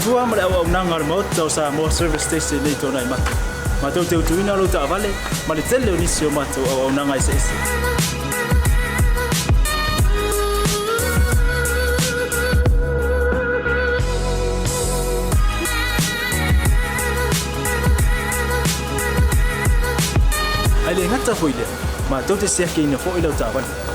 tua male au nanga mo tau sa mo service station nei tona i matu. Ma tau te utuina lo ta vale, ma le tele onisi o matu au nanga ese ese. Ai le ngata foi le, ma tau te sea ke ina fo i lo ta vale.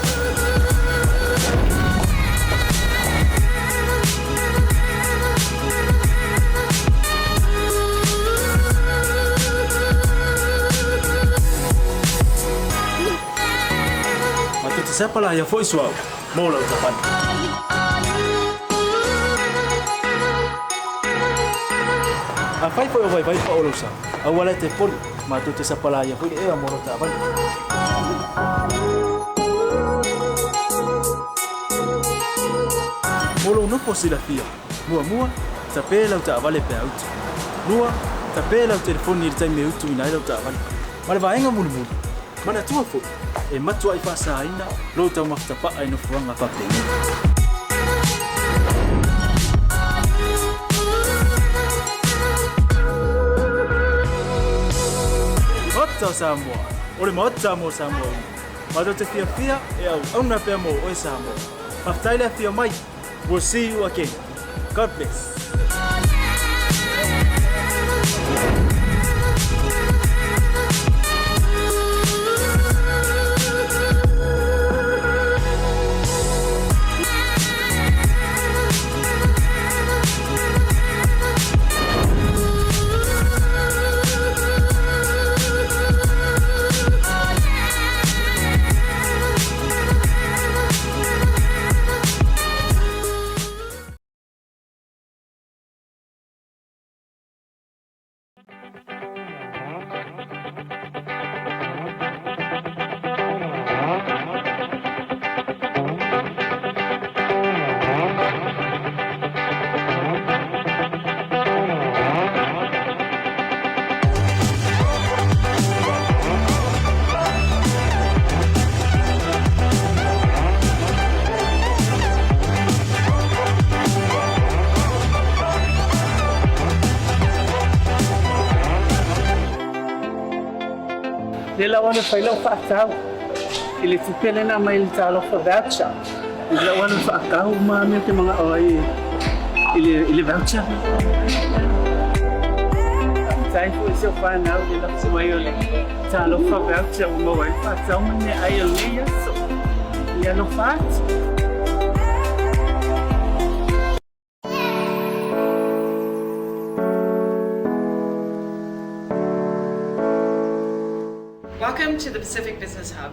Siapa lah yang voice wow, mau lah ucapan. Afai foi vai pa olosa. Awala te pol, ma tu te siapa lah yang foi era mau ucapan. Molo no posila fia. Mua tapela ucapan le pe out. Mua tapela o telefone ni tai me utu ina le ucapan. Male vaenga mulu. Mana tua foi. E matua i whaasaina, lo tau maftapa ai no fuanga whapengi. Mata Samoa, ore mata mo Samoa. Mata te fia e au na pea mo o Samoa. Maftaile fia mai, we'll see you again. God bless. Dela wana faila whaakau. Ile tupele na mai talo for voucher. Dela wana whaakau ma me te mga oi. Ile voucher. Tai fu se fa na o dela se mai ole. Talo for voucher mo wai whaakau me ai ole ya so. Ya no fat. Welcome to the Pacific Business Hub.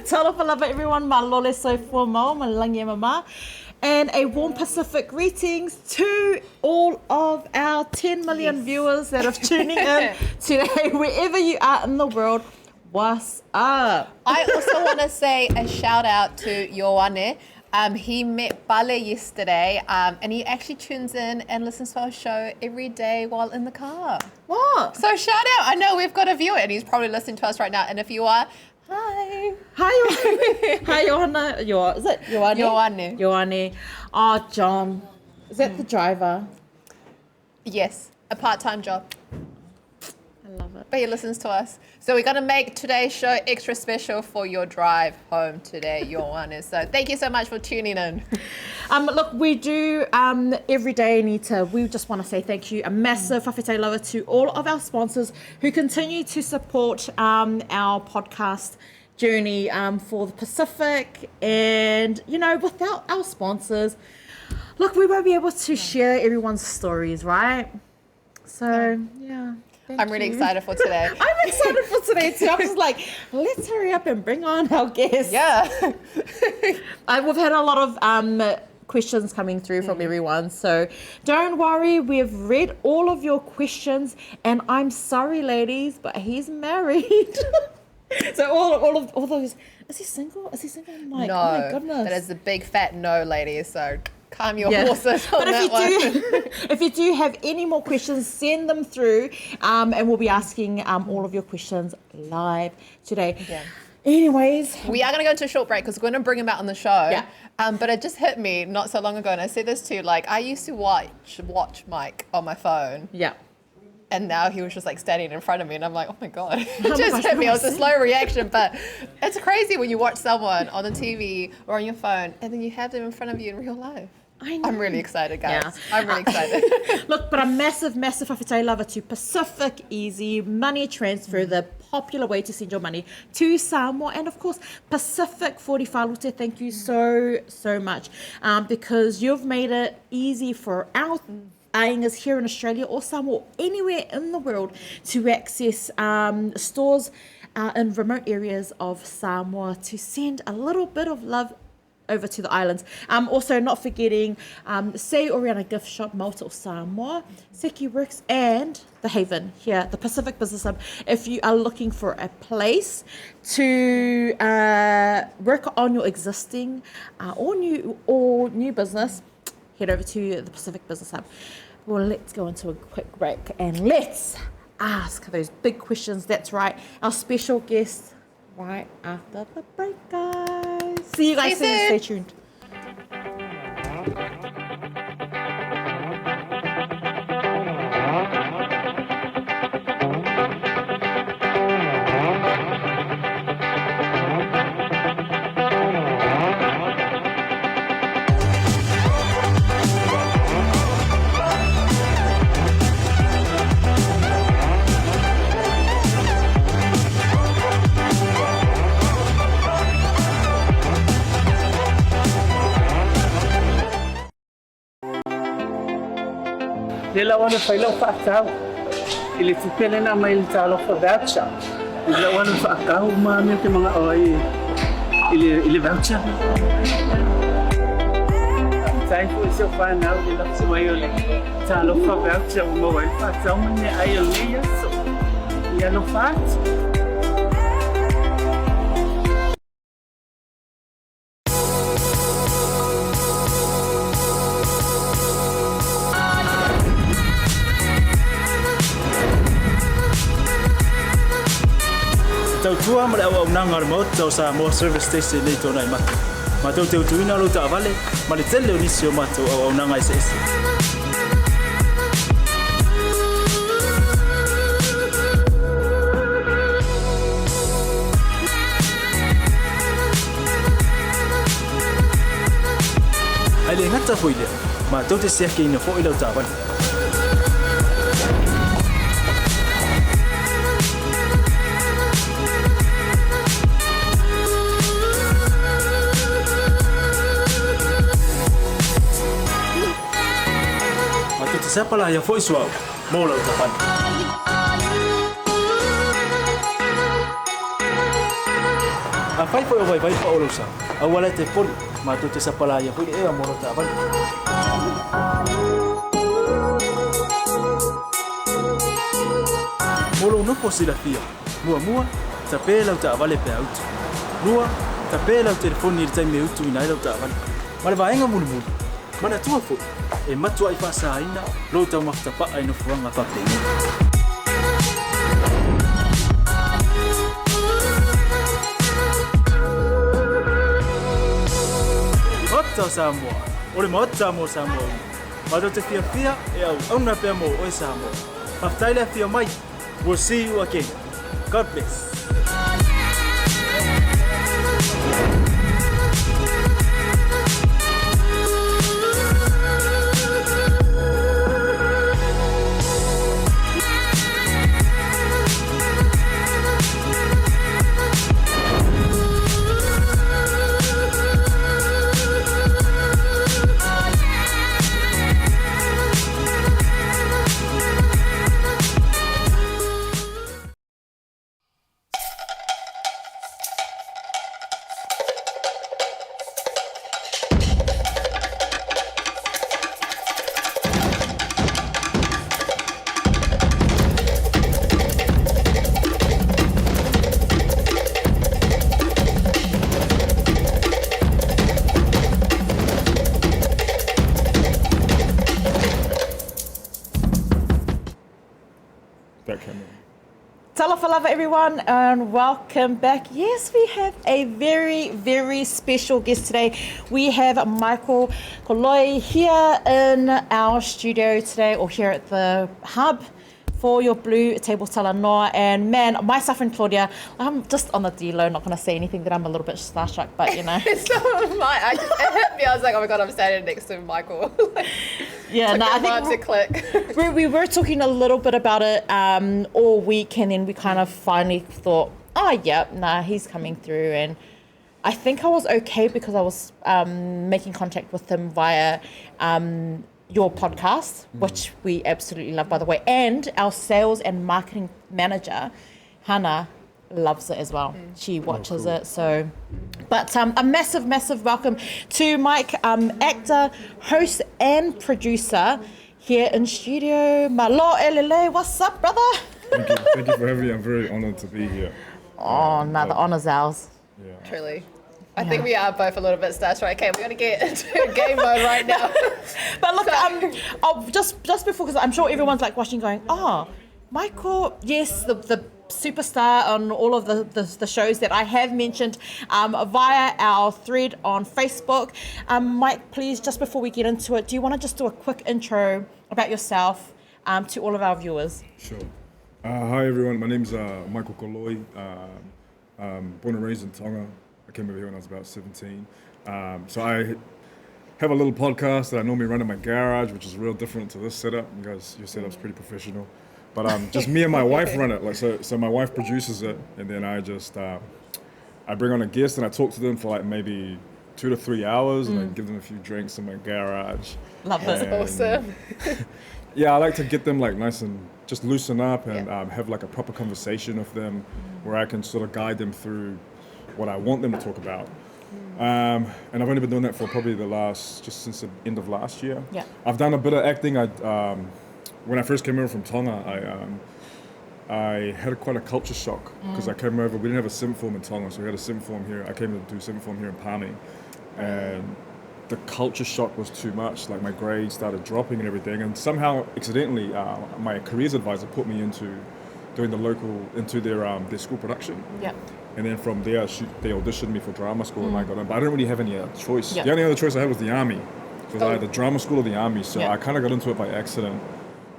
Talofa lava everyone, malole so formal, malangi mama. And a warm Pacific greetings to all of our 10 million viewers that are tuning in today, wherever you are in the world. What's up? I also want to say a shout out to Ioane. He met Bale yesterday, and he actually tunes in and listens to our show every day while in the car. What? So shout out. I know we've got a viewer, and he's probably listening to us right now. And if you are, hi. Hi, hi, Johanna. Is it Ioane? Ioane. Oh, John. Is that the driver? Yes, a part-time job. I love it. But he listens to us. So we're going to make today's show extra special for your drive home today, Ioane. So thank you so much for tuning in. Look, we do every day, Anita. We just want to say thank you. A massive whawhete loa to all of our sponsors who continue to support our podcast journey for the Pacific. And, you know, without our sponsors, look, we won't be able to share everyone's stories, right? So, yeah. I'm really excited for today. I'm excited for today too. I'm just like, let's hurry up and bring on our guests. Yeah. We've had a lot of questions coming through from everyone. So don't worry, we've read all of your questions. And I'm sorry, ladies, but he's married. So all those, is he single? Is he single? I'm like, No, oh my goodness. that is a big fat no, ladies. So calm your horses on but that one. If you do have any more questions, send them through, and we'll be asking all of your questions live today. Yeah. Anyways, We are going to go into a short break because we're going to bring him out on the show. Yeah. But it just hit me not so long ago, and I said this too. Like, I used to watch Mike on my phone, yeah. and now he was just like standing in front of me, and I'm like, oh my god, it my just gosh, hit me. It no, was a slow reaction, but it's crazy when you watch someone on the TV or on your phone, and then you have them in front of you in real life. I know. I'm really excited, guys. Yeah. I'm really excited. Look, but a massive whawhete lover to Pacific Easy Money Transfer, the popular way to send your money to Samoa. And of course, Pacific 45 Lute, thank you so much, because you've made it easy for our aingas here in Australia or Samoa, anywhere in the world, to access stores in remote areas of Samoa to send a little bit of love over to the islands. Also, not forgetting Sei Oriana Gift Shop, Malta or Samoa, Seki Works, and The Haven here, the Pacific Business Hub. If you are looking for a place to work on your existing or new business, head over to the Pacific Business Hub. Well, let's go into a quick break and let's ask those big questions. That's right, our special guest right after the break, guys. See you guys soon. Stay tuned. Nila wana whailau whaakau. I le tupele na mai le talo for voucher. Nila wana whaakau ma me te mga oi. I le voucher. Tai fu se whanau le lapsi mai o le talo for voucher o ma wai whaakau ma ne ai o le yaso. Ia no whaat. Tautua ma le au nanga le mo tau sa mo service station nei tona i matu. Ma tau tau tuina lo ta vale, ma le tele o nisi o matu au nanga i se ese. Ai le ngata foi le, ma tau te sea ke ina fo i lau ta vale. Siapa lah yang voice wow, mau lau tapan. A whai whai o vai vai wha olo sa. A wala te poli. Ma to te sapala ia poli ea moro ta wale. Molo nofo sila fia. Mua, ta pēlau ta wale pe autu. Lua, ta pēlau telefoni i taime utu ina ilau ta wale. Ma le vaenga mulu. Mana tua fo. E matua i whasa ina. Lo tau maftapa ai no fuanga whapeni. Ota Samoa. Ole ma ota mo Samoa. Ma do te fia e au na pe mo o Samoa. Maftaile fia mai. We'll see you again. God bless. Talafalava everyone and welcome back. Yes, we have a very, very special guest today. We have Michael Koloi here in our studio today, or here at the hub for your BluTable Talanoa. And man, myself and Claudia, I'm just on the D-low, not going to say anything that I'm a little bit starstruck, but you know. It hit me. I was like, oh my God, I'm standing next to Michael. Yeah, no, I think we were talking a little bit about it all week, and then we kind of finally thought, oh yeah, nah, he's coming through. And I think I was okay because I was making contact with him via your podcast, which we absolutely love, by the way, and our sales and marketing manager, Hannah, loves it as well. She watches it. So, but a massive welcome to Mike, actor, host, and producer here in studio. Malo elele, what's up, brother? Thank you for having me. I'm very honoured to be here. Oh, no, the honour's ours. Yeah. Truly. I think we are both a little bit starstruck. Okay, we're going to get into game mode right now. But look, just before, because I'm sure everyone's like watching going, oh, Michael, yes, the superstar on all of the shows that I have mentioned via our thread on Facebook. Mike, please, just before we get into it, do you want to just do a quick intro about yourself to all of our viewers? Sure. Hi, everyone. My name's Michael Koloi. Born and raised in Tonga. I came over here when I was about 17. So I have a little podcast that I normally run in my garage, which is real different to this setup. You guys, your setup's pretty professional. But just me and my wife run it. Like so my wife produces it, and then I just I bring on a guest and I talk to them for like maybe 2 to 3 hours, and I give them a few drinks in my garage. Love it. Awesome. Yeah, I like to get them like nice and just loosen up and have like a proper conversation with them, where I can sort of guide them through what I want them to talk about. And I've only been doing that for probably just since the end of last year. Yeah. I've done a bit of acting. When I first came over from Tonga, I had quite a culture shock because I came over. We didn't have a sim form in Tonga, so we had a sim form here. I came to do sim form here in Palmy, and the culture shock was too much. Like my grades started dropping and everything, and somehow accidentally, my careers advisor put me into doing their school production. Yeah. And then from there, they auditioned me for drama school, and I got in. But I didn't really have any other choice. Yeah. The only other choice I had was the army. So it was either the drama school or the army. So I kind of got into it by accident.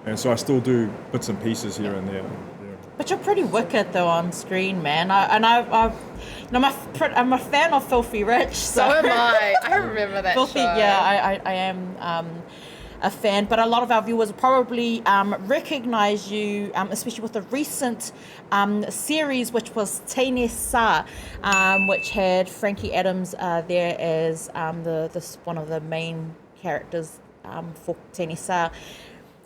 And so I still do bits and pieces here and there. Yeah. But you're pretty wicked though on screen, man. I'm a fan of Filthy Rich. So am I. I remember that Filthy, show. yeah, I am a fan. But a lot of our viewers probably recognise you, especially with the recent series, which was Tēne Sā, which had Frankie Adams there as one of the main characters for Tēne Sā.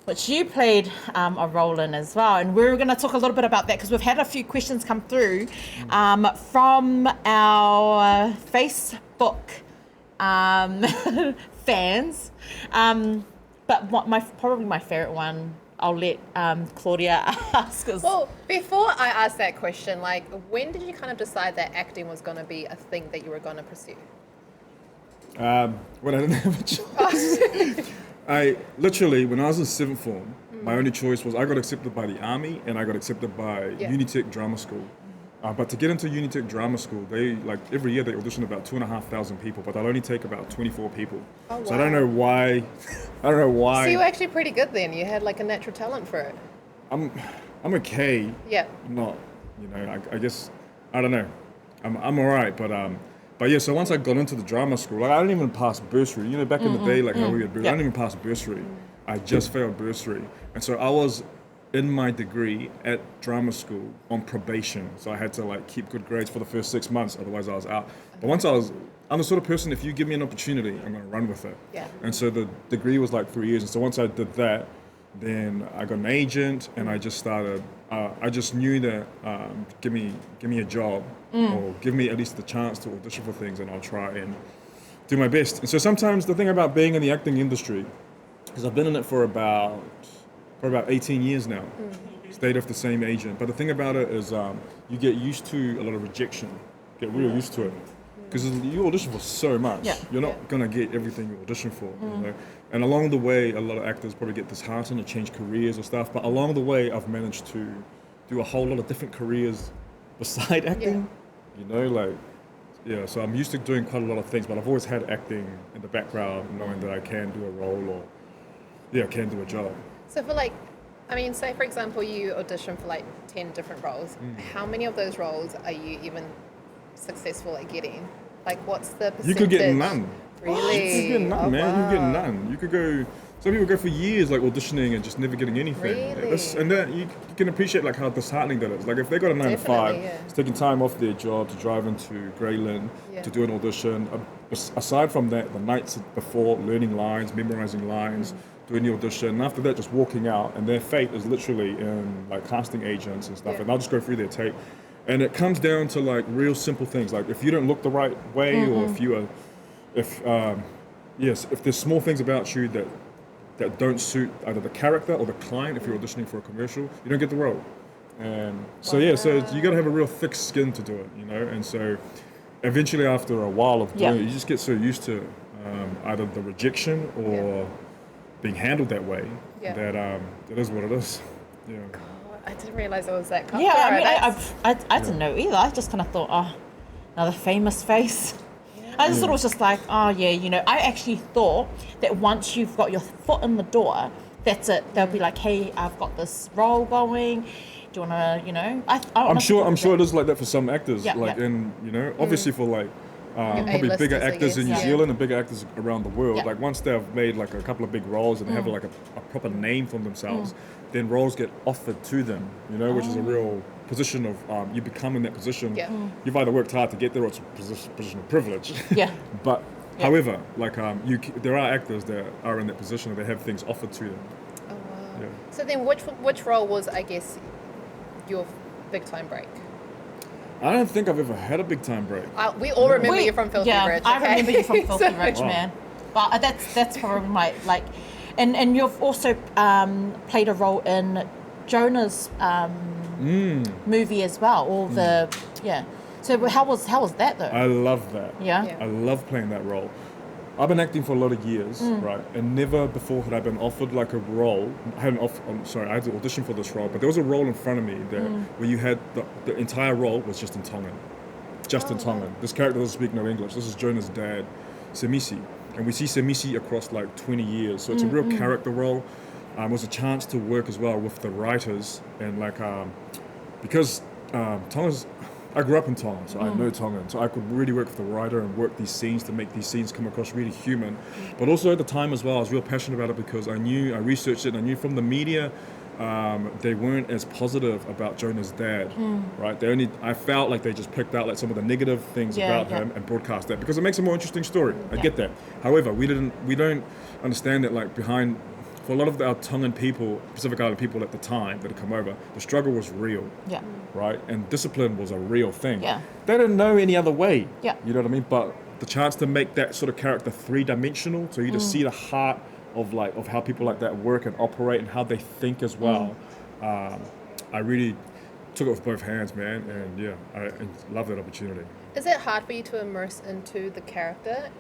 which you played a role in as well. And we're going to talk a little bit about that because we've had a few questions come through from our Facebook fans. But probably my favourite one, I'll let Claudia ask us. Well, before I ask that question, like, when did you kind of decide that acting was going to be a thing that you were going to pursue? When I didn't have a choice. I literally, when I was in 7th form, my only choice was I got accepted by the army and I got accepted by Unitec Drama School. But to get into Unitec Drama School, they every year they audition about 2,500 people, but they'll only take about 24 people. Oh, wow. So I don't know why. So you were actually pretty good then. You had like a natural talent for it. I'm okay. Yeah. Not, I guess I don't know. I'm alright, but yeah. So once I got into the drama school, I didn't even pass bursary. Back in the day, how we had bursary, I didn't even pass bursary. I just failed bursary, and so I was in my degree at drama school on probation. So I had to keep good grades for the first 6 months, otherwise I was out. But once I'm the sort of person, if you give me an opportunity, I'm gonna run with it. Yeah. And so the degree was 3 years. And so once I did that, then I got an agent and I just started, I just knew that give me a job or give me at least the chance to audition for things and I'll try and do my best. And so sometimes the thing about being in the acting industry, because I've been in it for about 18 years now, stayed with the same agent. But the thing about it is you get used to a lot of rejection, get real used to it. Because you audition for so much, you're not going to get everything you audition for. And along the way, a lot of actors probably get disheartened and change careers or stuff. But along the way, I've managed to do a whole lot of different careers beside acting. So I'm used to doing quite a lot of things, but I've always had acting in the background, knowing that I can do a role or can do a job. So for say for example, you audition for 10 different roles. How many of those roles are you even successful at getting? What's the percentage? You could get none. Really? You could get none, man. Wow. You get none. You could go. Some people go for years auditioning and just never getting anything. Really? And that you can appreciate how disheartening that is. If they got a 9 to 5, it's taking time off their job to drive into Greyland to do an audition. Aside from that, the nights before, learning lines, memorizing lines, doing the audition, and after that just walking out, and their fate is literally in casting agents and stuff, and they'll just go through their tape. And it comes down to real simple things, if you don't look the right way, or if there's small things about you that don't suit either the character or the client. If you're auditioning for a commercial, you don't get the role. And so so you got to have a real thick skin to do it, and so eventually after a while of doing it, you just get so used to either the rejection or being handled that way that it is what it is. Yeah. I didn't realize it was that cutthroat. Yeah, I didn't know either. I just kind of thought, another famous face. I just thought it was just I actually thought that once you've got your foot in the door, that's it. They'll be like, hey, I've got this role going. Do you want to, I'm sure it is like that for some actors. And, obviously for probably bigger actors in New Zealand and bigger actors around the world. Once they've made a couple of big roles and they have a proper name for themselves, then roles get offered to them, which is a real position of you become in that position. You've either worked hard to get there or it's a position of privilege. But however, there are actors that are in that position and they have things offered to them. Oh wow. So then which role was, I guess, your big time break? I don't think I've ever had a big time break. We all remember you from Filthy Rich. I remember you from Filthy Rich, man. But that's probably my and you've also played a role in Jonah's movie as well. So how was that though? I love that. Yeah. I love playing that role. I've been acting for a lot of years, right? And never before had I been offered a role. I had to audition for this role, but there was a role in front of me where you had the entire role was just in Tongan. In Tongan. This character doesn't speak no English. This is Jonah's dad, Semisi. And we see Semisi across 20 years. So it's a real character role. It was a chance to work as well with the writers and because Tonga's, I grew up in Tonga, so I know Tongan. So I could really work with the writer and work these scenes to make these scenes come across really human. But also at the time as well, I was real passionate about it because I researched it and I knew from the media they weren't as positive about Jonah's dad, right? I felt like they just picked out some of the negative things about him and broadcast that because it makes a more interesting story. I get that. However, we don't understand that behind for a lot of our Tongan people, Pacific Island people at the time that had come over, the struggle was real. Yeah. Right? And discipline was a real thing. Yeah. They didn't know any other way. Yeah. You know what I mean? But the chance to make that sort of character three-dimensional, so you just see the heart of how people like that work and operate and how they think as well. I really took it with both hands, man, and yeah, I love that opportunity. Is it hard for you to immerse into the character?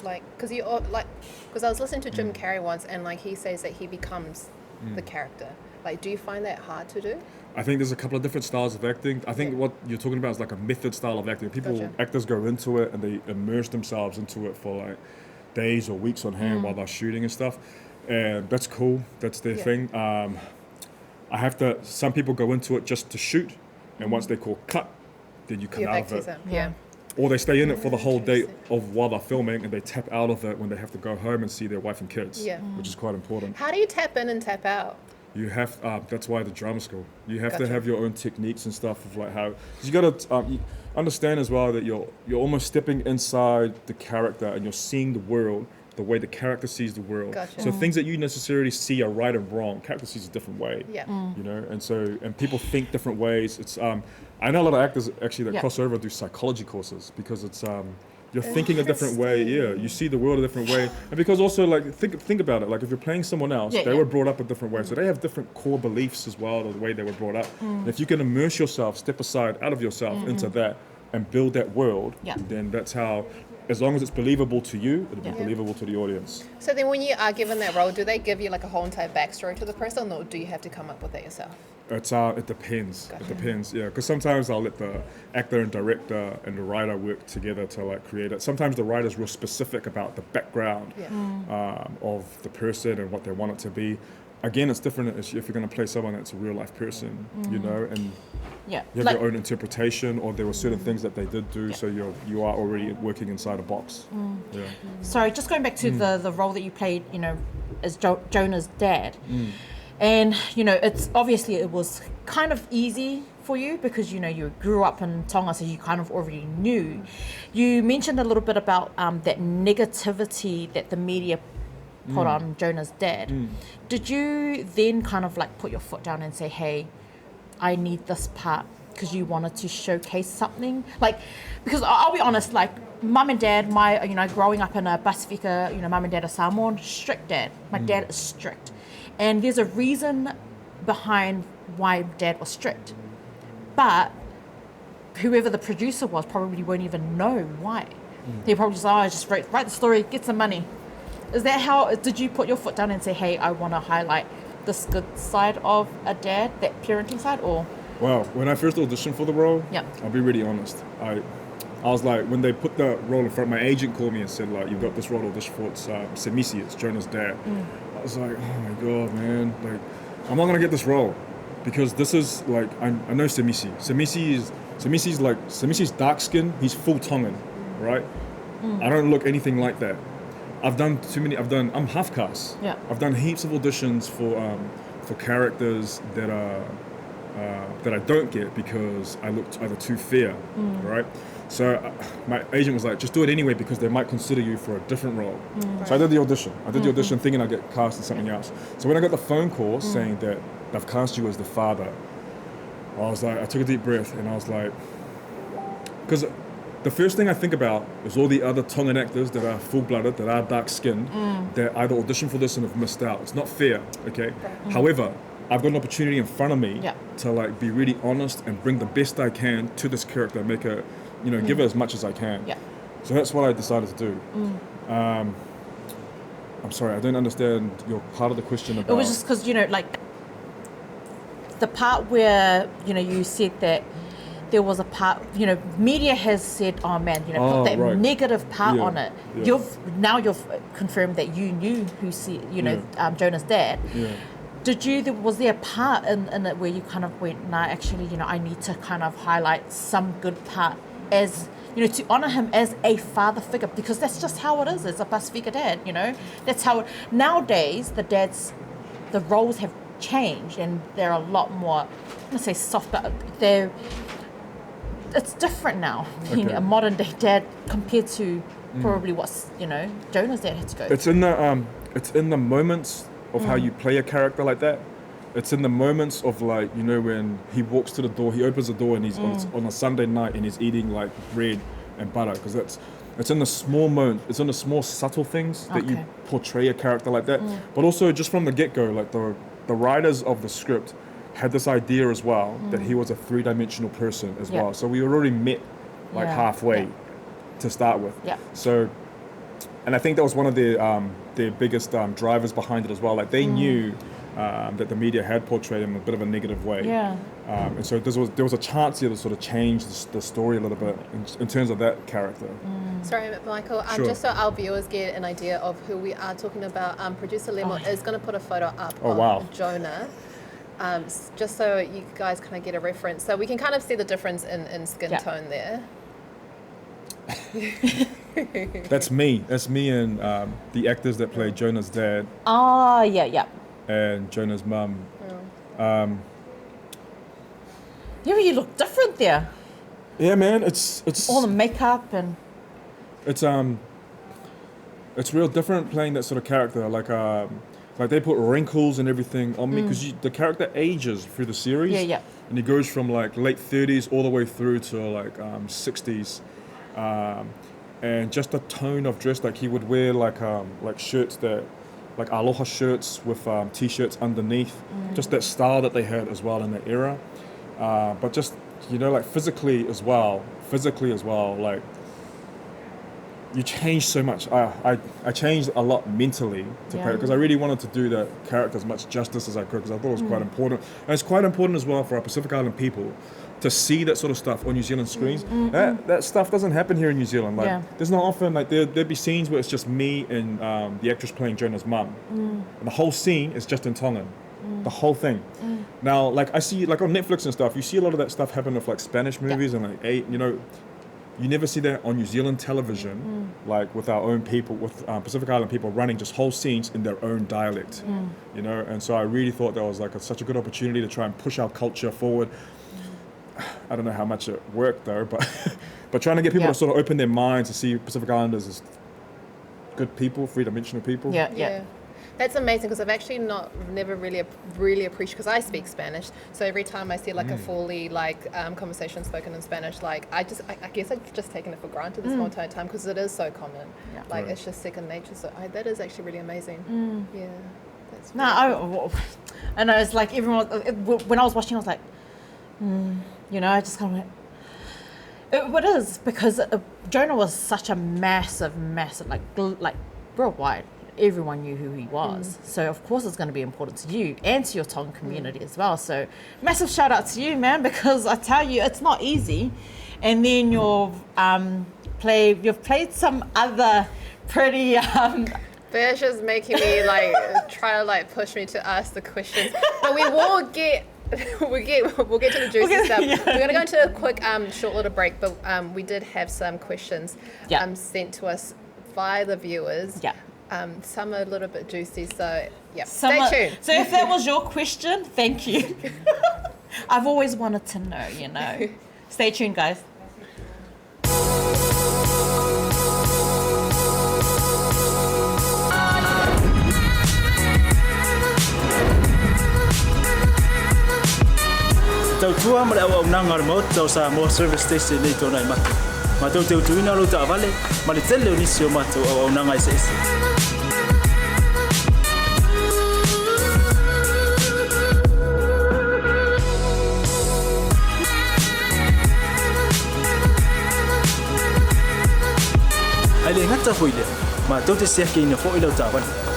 Like, because I was listening to Jim Carrey once, and like he says that he becomes the character. Like, do you find that hard to do? I think there's a couple of different styles of acting. I think what you're talking about is like a method style of acting. Actors go into it and they immerse themselves into it for like days or weeks on hand while they're shooting and stuff. And that's cool. That's their thing. Some people go into it just to shoot. And once they call cut, then you come out of it. Yeah. Or they stay in it for the whole day of while they're filming and they tap out of it when they have to go home and see their wife and kids, which is quite important. How do you tap in and tap out? You have, that's why the drama school. You have to have your own techniques and stuff of like how, you got to you understand as well that you're almost stepping inside the character and you're seeing the world the way the character sees the world. Gotcha. So things that you necessarily see are right and wrong, character sees a different way. Yeah. You know, and people think different ways. It's I know a lot of actors actually that cross over do psychology courses because it's you're thinking a different way. Yeah, you see the world a different way, and because also like think about it. Like if you're playing someone else, they were brought up a different way, so they have different core beliefs as well, the way they were brought up. And if you can immerse yourself, step aside out of yourself into that, and build that world, then that's how. As long as it's believable to you, it'll be believable to the audience. So then when you are given that role, do they give you like a whole entire backstory to the person, or do you have to come up with that yourself? It depends. It depends, yeah. Because sometimes I'll let the actor and director and the writer work together to like create it. Sometimes the writer's real specific about the background of the person and what they want it to be. Again, it's different if you're going to play someone that's a real life person, you know, and you have your own interpretation, or there were certain things that they did do, so you are already working inside a box. Yeah. Sorry, just going back to the role that you played, you know, as Jonah's dad, and you know, it's obviously it was kind of easy for you because you know you grew up in Tonga, so you kind of already knew. You mentioned a little bit about that negativity that the media put on Jonah's dad. Did you then kind of like put your foot down and say, hey, I need this part because you wanted to showcase something? Like, because I'll be honest, like mum and dad, growing up in a Pasifika, you know, mum and dad are Samoan, strict dad. My dad is strict. And there's a reason behind why dad was strict. But whoever the producer was probably won't even know why. They probably just write the story, get some money. Is that how, did you put your foot down and say, hey, I want to highlight this good side of a dad, that parenting side, or? Well, when I first auditioned for the role, Yeah. I'll be really honest. I was like, when they put the role in front, my agent called me and said, like, you've got this role to audition for, it's Semisi, it's Jonah's dad. I was like, oh my God, man, like, I'm not going to get this role because this is like, I know Semisi. Semisi's dark skin, he's full Tongan, right? I don't look anything like that. I'm half caste. Yeah. I've done heaps of auditions for characters that I don't get because I looked either too fair, right? So my agent was like, just do it anyway because they might consider you for a different role. So I did the audition. Thinking I'd get cast in something else. So when I got the phone call saying that they've cast you as the father, I took a deep breath and I was like, because the first thing I think about is all the other Tongan actors that are full-blooded, that are dark-skinned, that either auditioned for this and have missed out. It's not fair, okay? However, I've got an opportunity in front of me to like be really honest and bring the best I can to this character, and make it, you know, give it as much as I can. Yeah. So that's what I decided to do. I'm sorry, I don't understand your part of the question about... It was just because, you know, like the part where, you know, you said that there was a part, you know, media has said, oh man, you know, put that negative part on it. Yeah. You've confirmed that you knew Jonah's dad. Yeah. Was there a part in it where you kind of went, nah, actually, you know, I need to kind of highlight some good part as, you know, to honor him as a father figure, because that's just how it is. It's a Pasifika dad, you know. That's how nowadays the roles have changed and they're a lot more, I'm gonna say soft, but it's different now, being a modern day dad compared to probably what's, you know, Jonah's dad had to go. It's in the moments of how you play a character like that. It's in the moments of like, you know, when he walks to the door, he opens the door and he's on a Sunday night and he's eating like bread and butter, because it's in the small moments, it's in the small subtle things that you portray a character like that. But also just from the get-go, like the writers of the script had this idea as well that he was a three-dimensional person as well. So we already met like halfway to start with. So, and I think that was one of their biggest drivers behind it as well. Like they knew that the media had portrayed him in a bit of a negative way. And so there was a chance here to sort of change the story a little bit in terms of that character. Sorry, Michael, Sure. just so our viewers get an idea of who we are talking about, producer Lemo is going to put a photo up of Jonah, just so you guys kind of get a reference. So we can kind of see the difference in skin tone there. That's me and the actors that play Jonah's dad and Jonah's mum. You look different there. Yeah, man, it's all the makeup and it's real different playing that sort of character. Like they put wrinkles and everything on me because the character ages through the series. And he goes from like late 30s all the way through to like 60s, and just the tone of dress. Like he would wear like shirts that, like aloha shirts with t-shirts underneath. Just that style that they had as well in that era. But just, you know, like physically as well, like you change so much. I changed a lot mentally to play it because I really wanted to do that character as much justice as I could, because I thought it was quite important. And it's quite important as well for our Pacific Island people to see that sort of stuff on New Zealand screens. That stuff doesn't happen here in New Zealand. Like there's not often, like there'd be scenes where it's just me and the actress playing Jonah's mum. And the whole scene is just in Tongan. The whole thing. Now, like I see, like on Netflix and stuff, you see a lot of that stuff happen with like Spanish movies and like, you know, you never see that on New Zealand television, like with our own people, with Pacific Island people running just whole scenes in their own dialect, you know. And so I really thought that was like such a good opportunity to try and push our culture forward. I don't know how much it worked though, but trying to get people to sort of open their minds to see Pacific Islanders as good people, three-dimensional people. That's amazing, because I've actually never really appreciated, because I speak Spanish, so every time I see like a fully like conversation spoken in Spanish, like I guess I've just taken it for granted this whole entire time, because it is so common. Like it's just second nature. So that is actually really amazing. That's really and I was like, everyone, when I was watching, I was like, you know, I just kind of like, it is, because Jonah was such a massive, like worldwide. Everyone knew who he was. So of course it's going to be important to you and to your Tongan community as well. So massive shout out to you, man, because I tell you, it's not easy. And then you've played some other pretty Bea's just making me like try to like push me to ask the questions, but we will get we'll get to the juicy stuff. We're going to go into a quick short little break, but we did have some questions sent to us by the viewers. Some are a little bit juicy, so stay tuned. So if that was your question, thank you. I've always wanted to know, you know. Stay tuned, guys. Tau tua ma le au nanga remote tau sa mo service station nei tona I matu. Ma tau te utuina lo ta vale ma le tele o nisi o matu au nanga ese ese. Ai le ngata foile ma tau te sia ke ina fo ilo ta vale.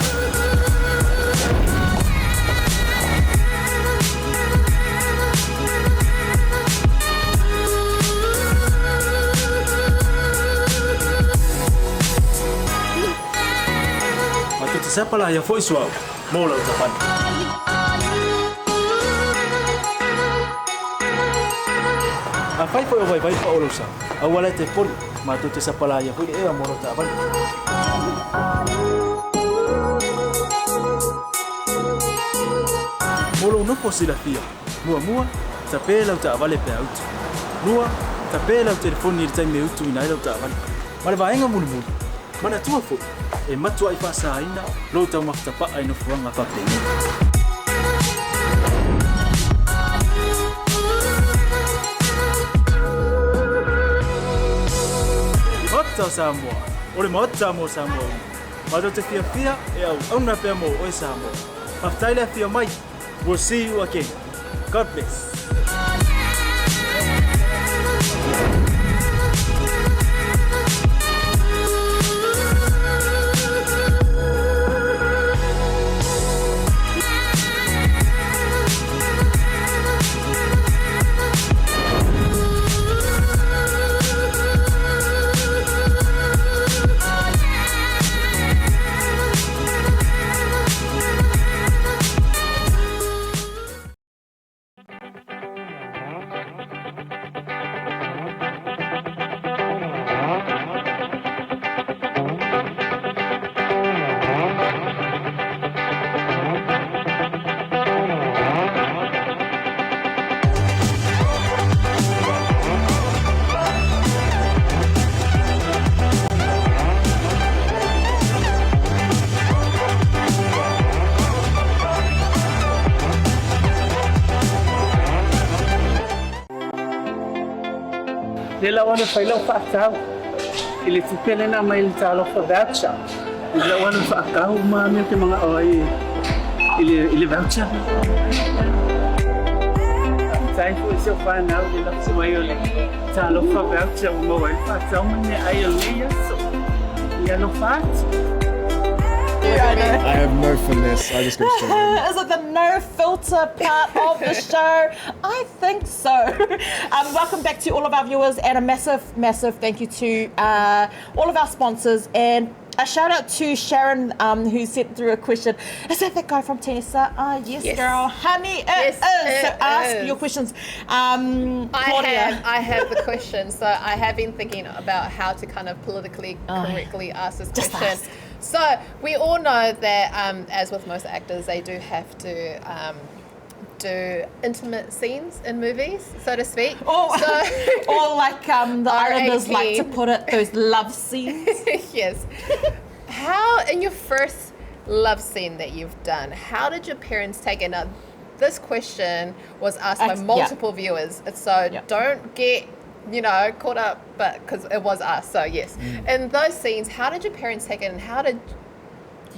Siapa lah yang voice wow, mau lah ucapan. Apa itu yang baik pak ulusa? Awalnya telepon, matu siapa lah yang voice mau lah ucapan. Mulu no posila fia, mua, tapela ucapan le pea utu. Mua, tapela telefon ni time utu ina lah ucapan. Malah vaenga mulu. Mana tua fo, e matua I whaasaina, lo tau makitapa ai no fuanga whapeni. Mata Samoa, ore mata mo Samoa. Mata te fia e au na pea mo o Samoa. Maftaile fia mai. We'll see you again. God bless. Ela wana whailau whaakau. I le tupele na mai le tālo for voucher. I le wana whaakau maa mea te mga oi i le voucher. Tai fu se whanau le lapsi mai o le tālo for voucher o mawai whaakau mane ai o le yaso. Ia no whaat. I have no finesse. I just go straight in. Is it the no filter part of the show? I think so. Welcome back to all of our viewers, and a massive thank you to all of our sponsors, and a shout out to Sharon who sent through a question. Is that guy from Tenisa? Yes, girl. Honey, it is. So ask your questions. Claudia. I have the question. So I have been thinking about how to kind of politically correctly ask this question. Ask. So we all know that, as with most actors, they do have to do intimate scenes in movies, so to speak. Or like the Islanders like to put it, those love scenes. Yes. How, in your first love scene that you've done, how did your parents take it? Now, this question was asked by multiple viewers, so don't get caught up, but because it was us, so yes. In those scenes, how did your parents take it, and how did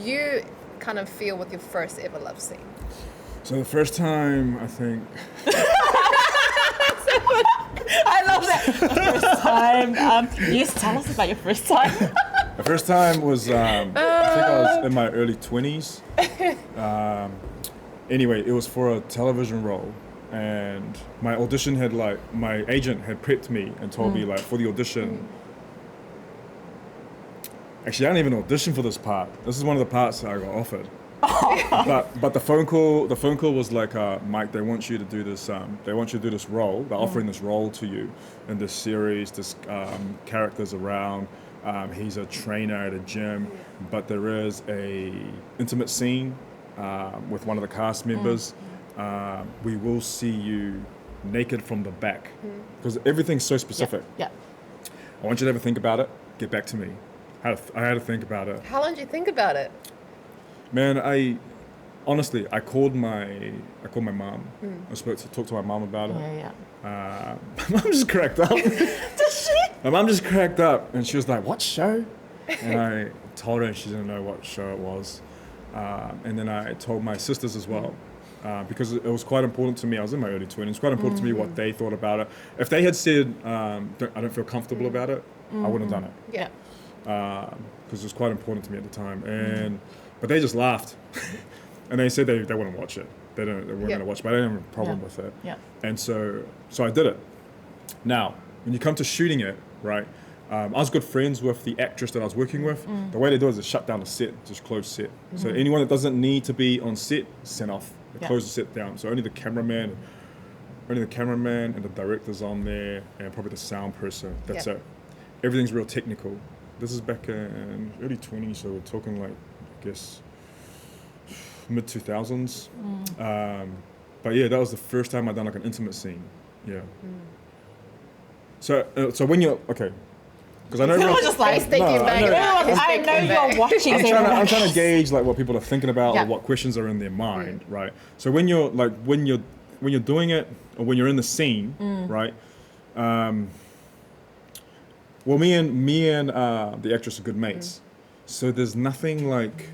you kind of feel with your first ever love scene? So the first time, I think... I love that. The first time. Yes, tell us about your first time. The first time was, I think I was in my early 20s. Anyway, it was for a television role. And my audition had my agent had prepped me and told me for the audition. Actually, I didn't even audition for this part. This is one of the parts that I got offered. But the phone call was like, Mike, they want you to do this. They want you to do this role. They're offering this role to you in this series. This character's around. He's a trainer at a gym, but there is a intimate scene with one of the cast members. We will see you naked from the back, because everything's so specific. Yeah. I want you to have a think about it. Get back to me. I had to think about it. How long did you think about it? Man, I called my mom. I talked to my mom about it. Yeah. My mom just cracked up. Does she? My mom just cracked up, and she was like, "What show?" And I told her, and she didn't know what show it was. And then I told my sisters as well. Because it was quite important to me. I was in my early 20s. It's quite important to me what they thought about it. If they had said, I don't feel comfortable about it, I wouldn't have done it. Yeah. Because it was quite important to me at the time. But they just laughed. And they said they wouldn't watch it. They weren't going to watch it, but I didn't have a problem with it. Yeah. And so I did it. Now, when you come to shooting it, right, I was good friends with the actress that I was working with. The way they do it is shut down the set, just close set. So anyone that doesn't need to be on set, sent off. They close the set down. So only the cameraman and the director's on there, and probably the sound person. That's it. Everything's real technical. This is back in early 20s, so we're talking I guess, mid 2000s. But yeah, that was the first time I'd done an intimate scene. Yeah. So when you're Because I know Everyone's everyone- just like, He's thinking back I know. about his I thinking know back. you're watching. I'm so trying, to, you're I'm trying like- to gauge like what people are thinking about Yeah. or what questions are in their mind, right? So when you're doing it or when you're in the scene, right? Well, me and the actress are good mates, so there's nothing like.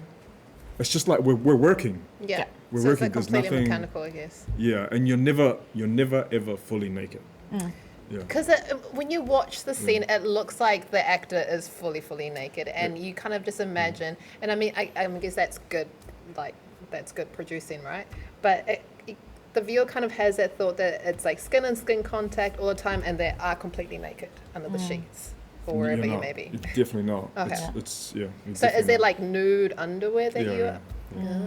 It's just like we're working. Yeah. We're so working, it's there's like completely nothing- mechanical, I guess. Yeah, and you're never ever fully naked. Yeah. Because when you watch the scene, it looks like the actor is fully naked, and you kind of just imagine. And I mean, I guess that's good, like that's good producing, right? But the viewer kind of has that thought that it's like skin and skin contact all the time, and they are completely naked under the sheets or wherever You're you not. may be. You're definitely not. Okay. It's yeah. you're So is definitely there not. like nude underwear that you? Yeah,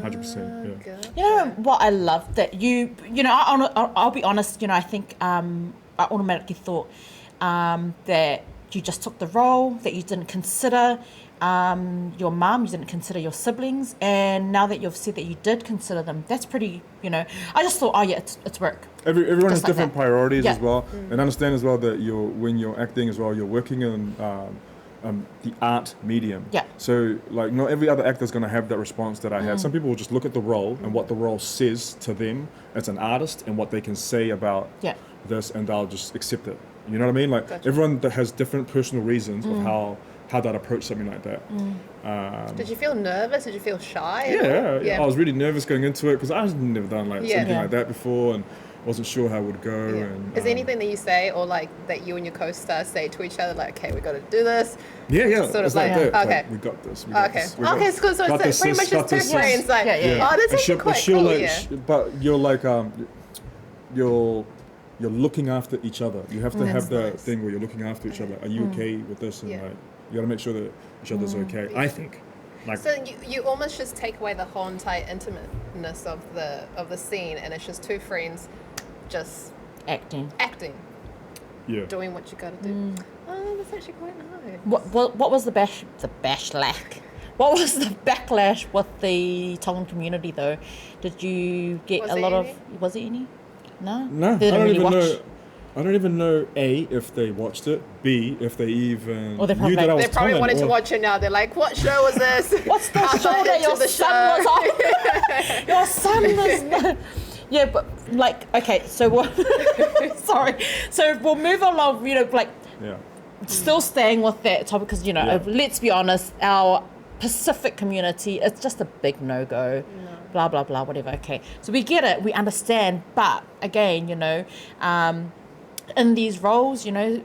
100%. Yeah. Gotcha. You know what I love that you know, I'll be honest, you know, I think I automatically thought that you just took the role, that you didn't consider your mum, you didn't consider your siblings, and now that you've said that you did consider them, that's pretty, you know, I just thought, oh yeah, it's work. Everyone has Just like different that. priorities Yeah. as well, and understand as well that when you're acting as well, you're working in the art medium. Yeah. So like not every other actor is going to have that response that I have. Some people will just look at the role and what the role says to them as an artist and what they can say about Yeah. this, and they'll just accept it. You know what I mean? Like Gotcha. everyone that has different personal reasons of how they'd approach something like that. Did you feel nervous? Did you feel shy? at all? Yeah, I was really nervous going into it because I've never done like Yeah. something Yeah. like that before and wasn't sure how it would go. Yeah. And Is there anything that you say or like that you and your co-star say to each other, like, okay, we got to do this? Yeah, Sort of it's like like- that. okay. Like, we got this. We got Okay. this, we got Okay, this. so Got it's this, pretty much got just two this, friends. Like, Yeah, yeah. oh, that's And actually quite she'll cool. like, Yeah. but you're like you're looking after each other. You have to have the nice. thing where you're looking after each other. Are you okay with this? And Yeah. like you got to make sure that each other's okay. I think. Like So you almost just take away the whole entire intimateness of the scene, and it's just two friends just Acting. acting, yeah. doing what you got to do. Oh, that's actually quite nice. What was the backlash? What was the backlash with the Tongan community though? Did you get Was a there lot any? was it any? No? No, They I didn't don't really even watch. know. I don't even know A, if they watched it, B, if they even Or they probably knew that I like- was They probably Tongan, wanted to or- watch it now. They're like, what show was this? What's the How show I that into your the son show? was on? Your son is yeah, but like okay, so we'll sorry. So we'll move along, you know, like Yeah. still staying with that topic because, you know, Yeah. let's be honest, our Pacific community, it's just a big no-go. Blah, blah, blah, whatever. Okay. So we get it. We understand. But again, you know, in these roles, you know,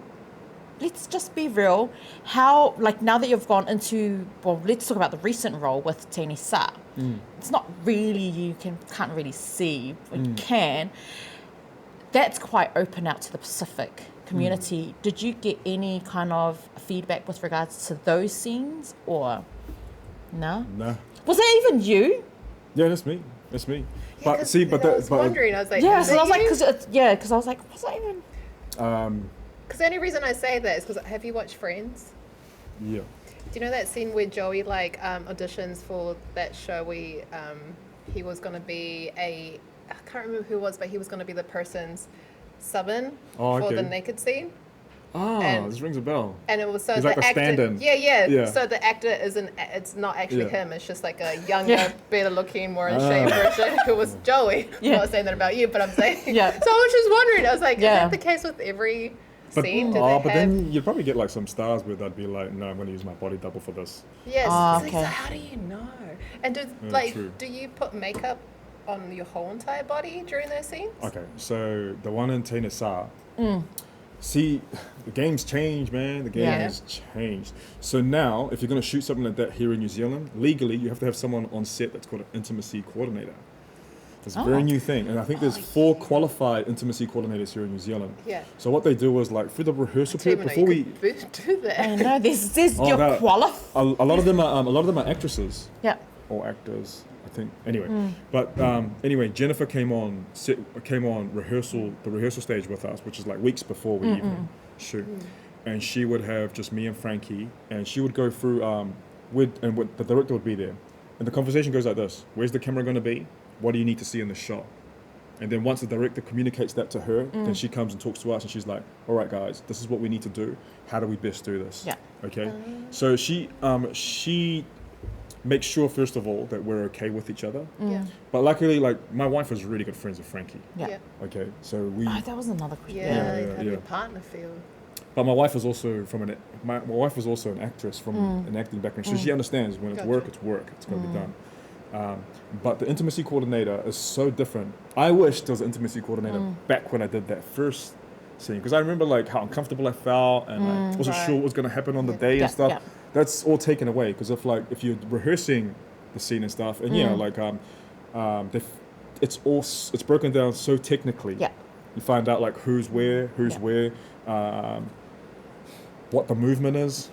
let's just be real. How, like, now that you've gone into, well, let's talk about the recent role with Tini Sa. It's not really, you can't really see, or you can. That's quite open out to the Pacific community. Did you get any kind of feedback with regards to those scenes or no? Nah. Was that even you? Yeah, that's me. That's me. Yeah, But 'cause see, but I was wondering. I was like, Yeah, is so I was it like, you? because I was like, was that even? Because the only reason I say that is because have you watched Friends? yeah. Do you know that scene where Joey like auditions for that show where he was going to be I can't remember who it was, but he was going to be the person's sub-in Oh, for the okay. naked scene. Ah, And- this rings a bell. And it was so He's the like a actor, stand-in. yeah. Yeah. So the actor it's not actually Yeah. him. It's just like a younger, Yeah. better looking, more in shape version who was Joey. Yeah. I'm not saying that about you, but I'm saying. Yeah. So I was just wondering. I was like, Yeah. is that the case with every But, scene? Do oh, they but have? then you'd probably get like some stars where they'd be like, no, I'm going to use my body double for this. Yes. Ah, So okay. how do you know? And true. do you put makeup on your whole entire body during those scenes? Okay, so the one in Tina Sa. See, the game's changed, man. The game Yeah. has changed. So now, if you're going to shoot something like that here in New Zealand, legally, you have to have someone on set that's called an intimacy coordinator. It's a very new thing. And I think there's 4 qualified intimacy coordinators here in New Zealand. Yeah. So what they do is like through the rehearsal Didn't period, even know before you we... could do that. I know there's Oh, you're that- qualified. A lot of them are actresses. Yeah. Or actors, I think. Anyway, but anyway, Jennifer came on the rehearsal stage with us, which is like weeks before we even shoot, and she would have just me and Frankie, and she would go through the director would be there, and the conversation goes like this: where's the camera going to be? What do you need to see in the shot? And then once the director communicates that to her, then she comes and talks to us and she's like, all right, guys, this is what we need to do. How do we best do this? Yeah. Okay. So she makes sure, first of all, that we're okay with each other. Yeah. But luckily, like, my wife is really good friends with Frankie. Yeah. Okay. So we... Oh, that was another question. Yeah, how do yeah. your partner feel? But my wife is also my wife is also an actress from an acting background, so she understands when it's work, it's work. It's going to be done. But the intimacy coordinator is so different. I wish there was an intimacy coordinator back when I did that first scene, because I remember like how uncomfortable I felt and like wasn't sure what was going to happen on the day Yeah, and stuff. yeah. That's all taken away, because if you're rehearsing the scene and stuff, and it's broken down so technically. Yeah. You find out like who's where, what the movement is,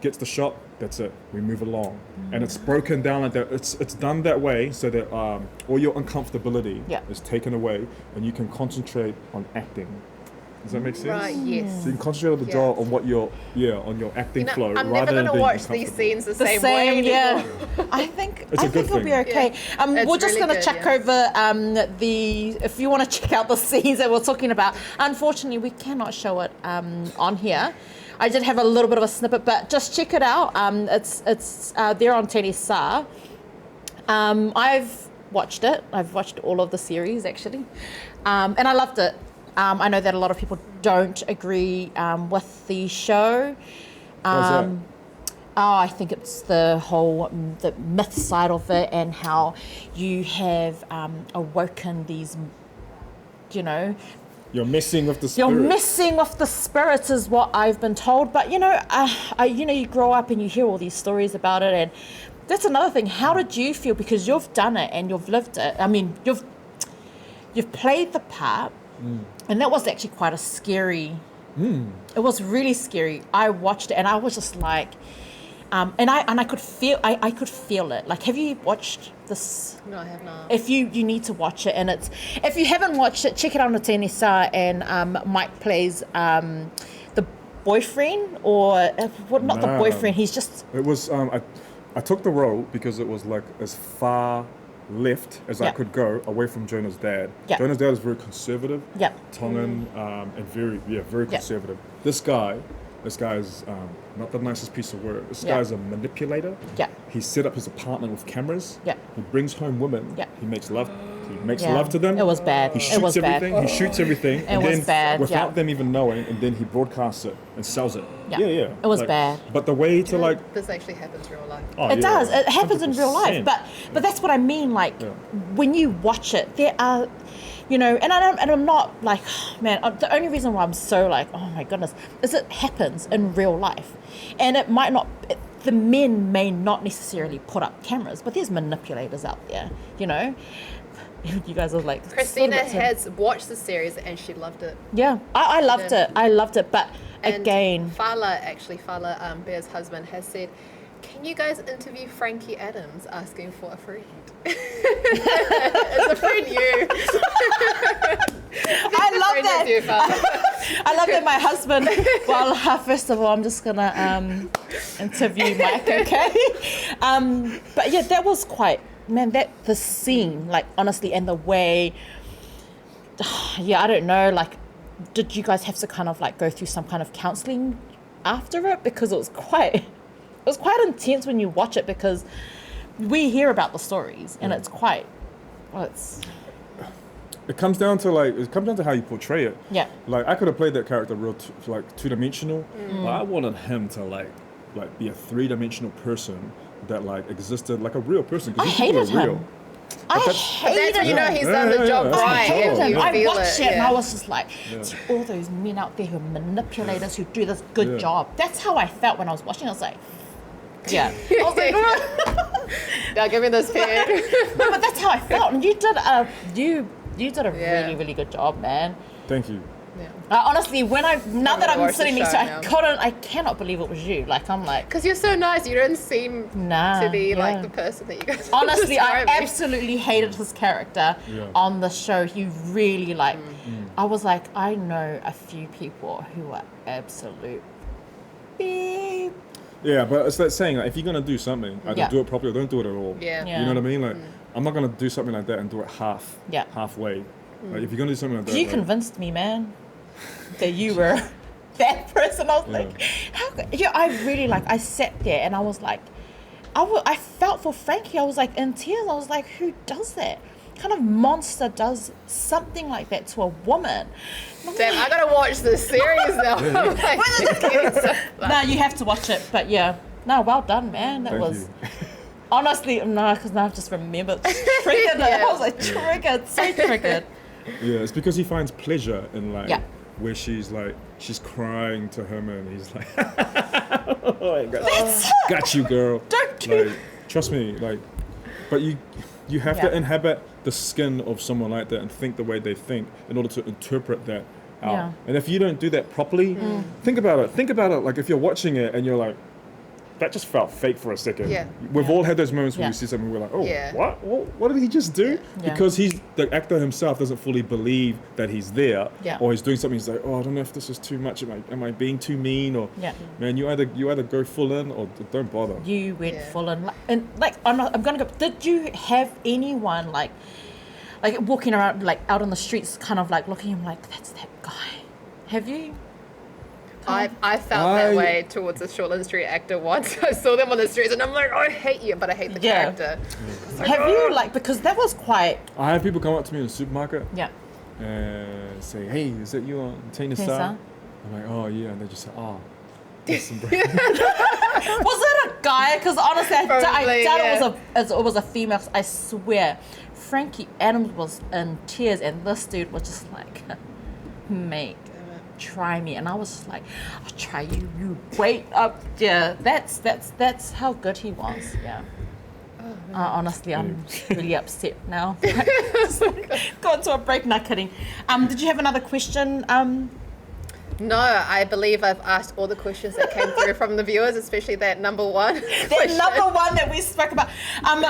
gets the shot, that's it. We move along. And it's broken down like that. It's done that way so that all your uncomfortability is taken away and you can concentrate on acting. Does that make sense? Right, yes. So you can concentrate on the jaw on what your acting flow. I'm rather never than going to being watch these uncomfortable. scenes the The same way. yeah. anymore. I think It's a good it'll be thing. okay. It's We're just really going to good, check yeah. over if you want to check out the scenes that we're talking about. Unfortunately, we cannot show it on here. I did have a little bit of a snippet, but just check it out. It's there on TVNZ. I've watched it. I've watched all of the series actually, and I loved it. I know that a lot of people don't agree with the show. Why's that? I think it's the whole the myth side of it and how you have awoken these, You're messing with the spirit. You're messing with the spirits is what I've been told. But, you grow up and you hear all these stories about it. And that's another thing. How did you feel? Because you've done it and you've lived it. I mean, you've played the part. And that was actually quite a scary... It was really scary. I watched it and I was just like... and I could feel it. Like, have you watched this? No, I have not. If you need to watch it, and if you haven't watched it, check it out on the TVNZ. And Mike plays the boyfriend, or not the boyfriend. He's just. It was I took the role because it was like as far left as I could go away from Jonah's dad. Yeah. Jonah's dad is very conservative. Yeah. Tongan and very conservative. This guy is not the nicest piece of work. This guy is a manipulator. Yeah. He set up his apartment with cameras. Yeah. He brings home women. Yeah. He makes love. He makes Yeah. love to them. It was bad. He It shoots was bad. everything. He shoots everything. It was bad, without yeah. them even knowing, and then he broadcasts it and sells it. Yeah. Yeah. It was bad. But the way to like, This actually happens in real life. oh, It yeah, does. It happens in real life. 100%. But that's what I mean. Like when you watch it, there are, and I'm not like, man. The only reason why I'm so like, oh my goodness, is it happens in real life, and it might not. The men may not necessarily put up cameras, but there's manipulators out there. You guys are like. Christina sort of- has watched the series and she loved it. Yeah, I loved Yeah. it. I loved it, but And again. Fala, Bear's husband, has said, can you guys interview Frankie Adams asking for a friend? It's a friend you. I love Friend that. with you, Fala. I love that my husband. Well, first of all, I'm just gonna interview Mike, okay? But yeah, that was quite the scene, like honestly, and the way. Yeah, I don't know. Like, did you guys have to kind of like go through some kind of counselling after it, because it was quite intense when you watch it, because we hear about the stories and it's quite. it comes down to how you portray it. Yeah. Like I could have played that character real two-dimensional, but I wanted him to like be a three-dimensional person that like existed like a real person. 'cause I these people hated are real. him. I hated That's when you know him. he's done the job that's right. for sure. If you I feel watched it and yeah. I was just like, see all those men out there who are manipulators, who do this good job. That's how I felt when I was watching. I was like, yeah. I was like, Now give me this pen. no, but that's how I felt. And you did a really, really good job, man. Thank you. Honestly, now that I'm watch sitting the next to show you, now. I cannot believe it was you. Like, I'm like, Because you're so nice. You don't seem to be like the person that you guys are honestly, I describing. absolutely hated his character on the show. He really like. I was like, I know a few people who are absolute beep. Yeah, but it's that saying, like, if you're gonna do something, either do it properly or don't do it at all. Yeah. Yeah. You know what I mean? Like, I'm not gonna do something like that and do it halfway. Like if you're gonna do something like that, You like, convinced me, man, that you were that person. I was like, how could, yeah, I really like, I sat there and I was like, I felt for Frankie. I was like in tears. I was like, who does that? What kind of monster does something like that to a woman? Damn, I gotta watch this series now. No, you have to watch it. But yeah, no, well done, man. That Thank was you. honestly no, because now I've just remembered. Triggered. I was like triggered, so triggered. Yeah, it's because he finds pleasure in like Yeah. where she's crying to him and he's like, oh, got you, girl. Don't do Like, trust me, like, but you have to inhabit the skin of someone like that and think the way they think in order to interpret that out. Yeah. And if you don't do that properly, think about it. Think about it like if you're watching it and you're like, that just felt fake for a second. Yeah. We've all had those moments where Yeah. we see something, we're like, oh, Yeah. what did he just do? Yeah. Because the actor himself doesn't fully believe that he's there, Yeah. or he's doing something. He's like, oh, I don't know if this is too much. Am I being too mean? Or Yeah. man, you either go full in or don't bother. You went Yeah. full in, and like I'm gonna go. Did you have anyone like walking around like out on the streets, kind of like looking at him like that's that guy? Have you? I felt that way towards a Shortland Street actor once. I saw them on the streets and I'm like, oh, I hate you, but I hate the Yeah. character. Have you like because that was quite I have people come up to me in the supermarket yeah. and say, hey, is that you on Tina Tina Star? Star? I'm like, oh yeah, and they just say, oh. That's some bra-" Was it a guy? Because honestly, I doubt Probably, it was a female. I swear, Frankie Adams was in tears, and this dude was just like, mate, try me. And I was just like, I'll try you. You wait up. Yeah, that's how good he was. Yeah. Honestly, I'm really upset now. Going to a break. Not kidding. Did you have another question? No, I believe I've asked all the questions that came through from the viewers, especially that number one. That number one that we spoke about.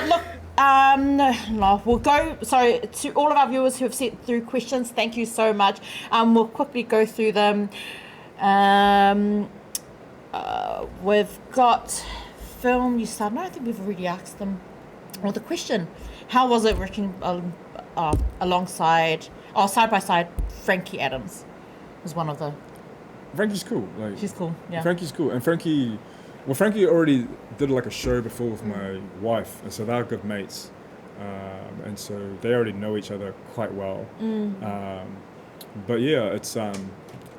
Look, no, we'll go. So to all of our viewers who have sent through questions, thank you so much. We'll quickly go through them. We've got film. You started. No, I think we've already asked them. Well, the question: how was it working alongside, or side by side, Frankie Adams? Was one of the. Frankie's cool. Like, She's cool. Yeah. Frankie's cool, and Frankie already did like a show before with my wife, and so they're good mates, and so they already know each other quite well. But yeah, it's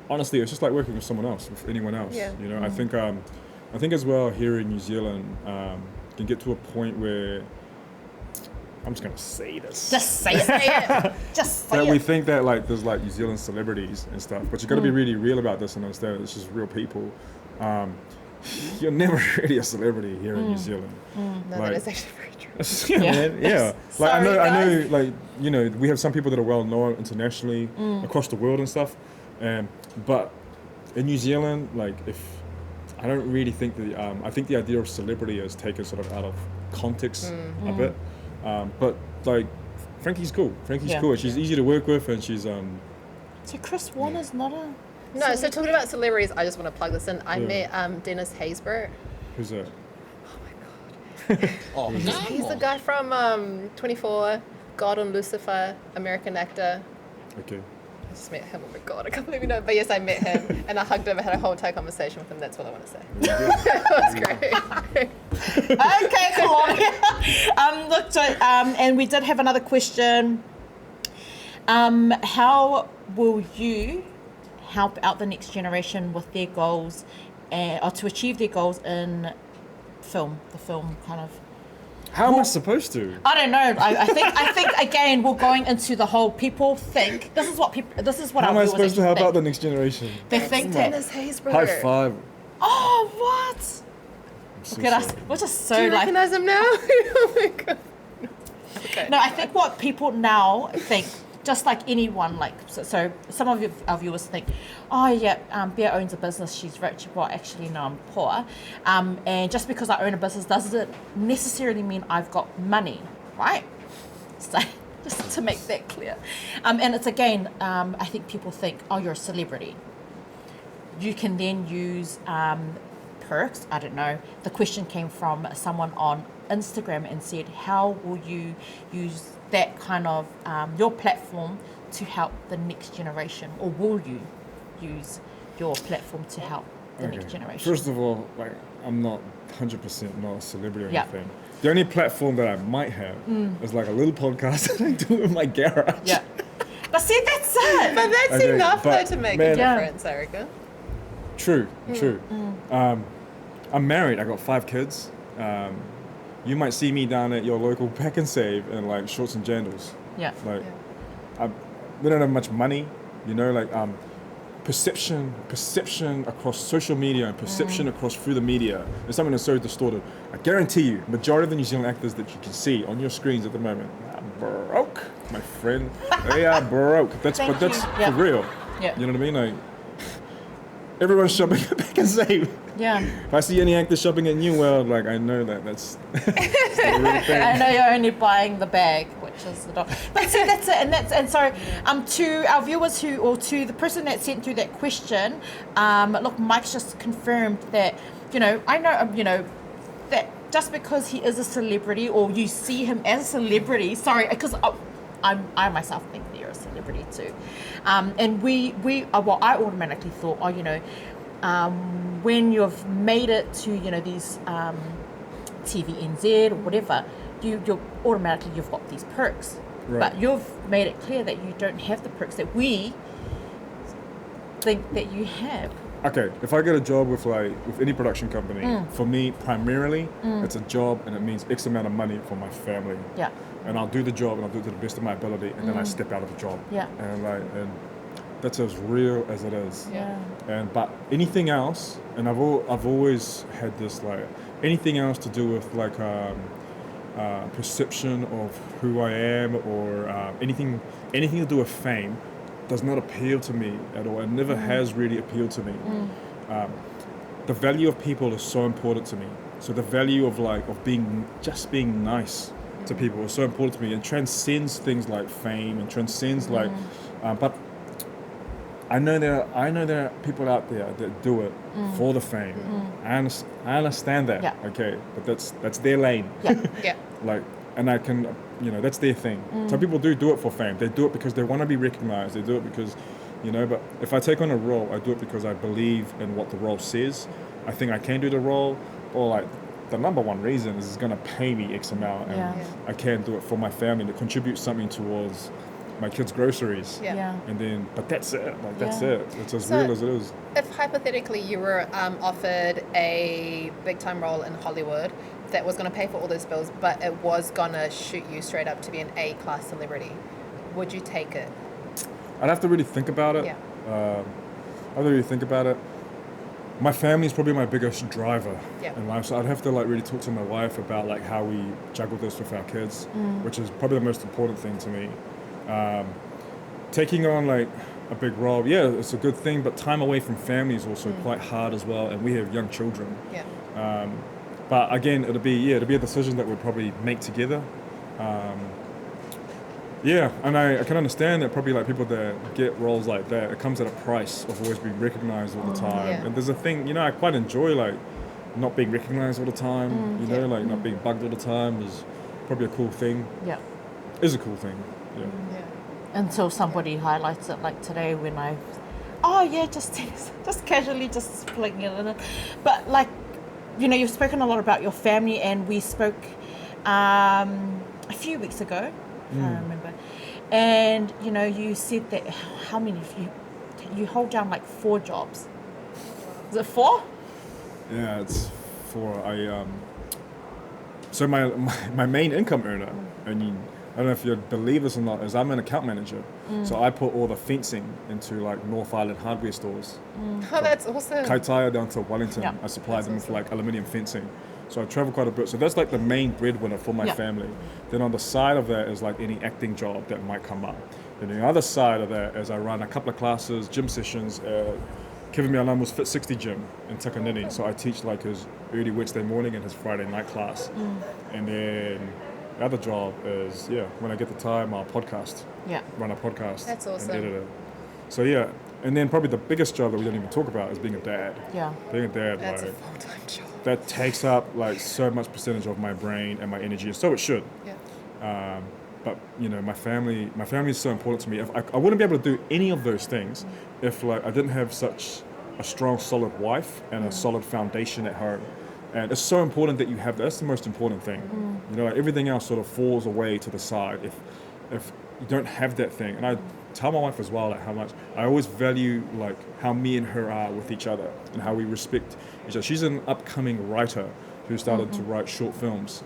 honestly, it's just like working with someone else, with anyone else. Yeah. You know, I think as well here in New Zealand, can get to a point where I'm just gonna say this. Just say it. Just say That it. we think that like there's like New Zealand celebrities and stuff, but you got to be really real about this and understand it's just real people. You're never really a celebrity here in New Zealand. No, Like- that is actually very true. Yeah, Yeah. man. Yeah. Like Sorry, I know, guys. like you know, we have some people that are well known internationally across the world and stuff, but in New Zealand, like I don't really think I think the idea of celebrity is taken sort of out of context a bit. But like Frankie's cool. Frankie's Yeah. cool. She's easy to work with, and she's So Chris Warner's not a. No, so talking about celebrities, I just want to plug this in. I Yeah. met Dennis Haysbert. who's that? Oh, He's the guy from 24, God on Lucifer, American actor. Okay. I just met him. Oh my God, I can't believe you know. But yes, I met him and I hugged him. I had a whole entire conversation with him. That's what I want to say. That was great. Okay, Koloi. Look, so, and we did have another question. How will you help out the next generation with their goals, or to achieve their goals in film? The film kind of. How am I supposed to? I don't know. I think again we're going into the whole people think. This is what How our am I viewers supposed to actually help think. out the next generation? They think that. Dennis Haysbert. High five. Oh, what? I'm so Look at us. sorry. We're just so Do you like. recognize him now? Oh my God. Okay. No, I think what people now think, just like anyone, like so some of our viewers think, oh yeah, Bea owns a business, she's rich. Well, actually, no, I'm poor. And just because I own a business doesn't necessarily mean I've got money, right? So just to make that clear. And it's again, I think people think, oh, you're a celebrity. You can then use perks. I don't know. The question came from someone on Instagram and said, how will you use that kind of your platform to help the next generation, or will you use your platform to help the next generation? First of all, like, I'm not 100% not a celebrity or Yeah. anything. The only platform that I might have is like a little podcast that I do in my garage. Yeah. But see, that's it. But that's Okay, enough though but to make man- a difference, I reckon. True. I'm married. I got 5 kids. You might see me down at your local Pack and Save in like shorts and jandals. Yeah. Like, we don't have much money, you know. Like, perception across social media and perception across through the media is something that's so distorted. I guarantee you, majority of the New Zealand actors that you can see on your screens at the moment are broke, my friend. They are broke. That's Thank that's you. Yeah. for real. Yeah. You know what I mean? Like, everyone's shopping at Pack and Save. Yeah. If I see any actor shopping at New World, like, I know that's the real thing. I know you're only buying the bag, which is the dog. But see, that's it. And so to our viewers or to the person that sent through that question, look, Mike's just confirmed that, I know, that just because he is a celebrity or you see him as a celebrity, because I myself think that you're a celebrity too. And I automatically thought, when you've made it to, these TVNZ or whatever, you're automatically, you've got these perks. Right. But you've made it clear that you don't have the perks that we think that you have. Okay, if I get a job with any production company, for me primarily, it's a job and it means X amount of money for my family. Yeah. And I'll do the job and I'll do it to the best of my ability, and then I step out of the job. Yeah. And that's as real as it is. Yeah. But anything else, and I've always had this, like, anything else to do with like perception of who I am, or anything to do with fame, does not appeal to me at all. It never has really appealed to me. The value of people is so important to me. So the value of being nice to people is so important to me, and transcends things like fame and transcends but I know there are people out there that do it for the fame. I understand that. Yeah. Okay, but that's their lane. Yeah. Yeah. Like, and I can, that's their thing. Some people do it for fame. They do it because they want to be recognized. They do it because, but if I take on a role, I do it because I believe in what the role says. I think I can do the role, or like, the number one reason is it's going to pay me X amount, and Yeah. I can do it for my family to contribute something towards my kids' groceries. Yeah. Yeah. And then, but that's it. Like, that's Yeah. it. It's as So- real as it is. If hypothetically you were offered a big time role in Hollywood that was going to pay for all those bills, but it was going to shoot you straight up to be an A-class celebrity, would you take it? I'd have to really think about it. Yeah. I'd have to really think about it. My family is probably my biggest driver Yeah. in life, so I'd have to really talk to my wife about how we juggle this with our kids, which is probably the most important thing to me. Taking on a big role, yeah, it's a good thing, but time away from family is also quite hard as well, and we have young children. Yeah. But again, it'll be a decision that we'll probably make together. And I can understand that probably people that get roles like that, it comes at a price of always being recognized all the time. Yeah. And there's a thing, I quite enjoy not being recognized all the time, not being bugged all the time is probably a cool thing. Yeah. Is a cool thing. Yeah. Yeah. Until somebody highlights it, like today when just casually just plugging it in. But you've spoken a lot about your family, and we spoke a few weeks ago, if I remember. And you said that how many of you hold down 4 jobs? Is it 4? Yeah, it's 4. So my main income earner, and I don't know if you'd believe this or not, is I'm an account manager. So I put all the fencing into North Island hardware stores. Oh, that's awesome. Kaitaia down to Wellington. Yeah. I supply them with aluminium fencing. So I travel quite a bit. So that's the main breadwinner for my Yeah. family. Then on the side of that is any acting job that might come up. And the other side of that is I run a couple of classes, gym sessions at Kevin Mialamu's Fit 60 gym in Takanini. So I teach his early Wednesday morning and his Friday night class. And then the other job is, when I get the time, I'll podcast. Yeah. Run a podcast. That's awesome. And edit it. So and then probably the biggest job that we don't even talk about is being a dad. Yeah. Being a dad, That's a full-time job. that takes up so much percentage of my brain and my energy, and so it should. Yeah. you know, my family is so important to me. If I wouldn't be able to do any of those things if like I didn't have such a strong, solid wife and a solid foundation at home. And it's so important that you have that. That's the most important thing. You know, everything else sort of falls away to the side if you don't have that thing. And I tell my wife as well, like, how much I always value like how me and her are with each other and how we respect each other. She's an upcoming writer who started to write short films.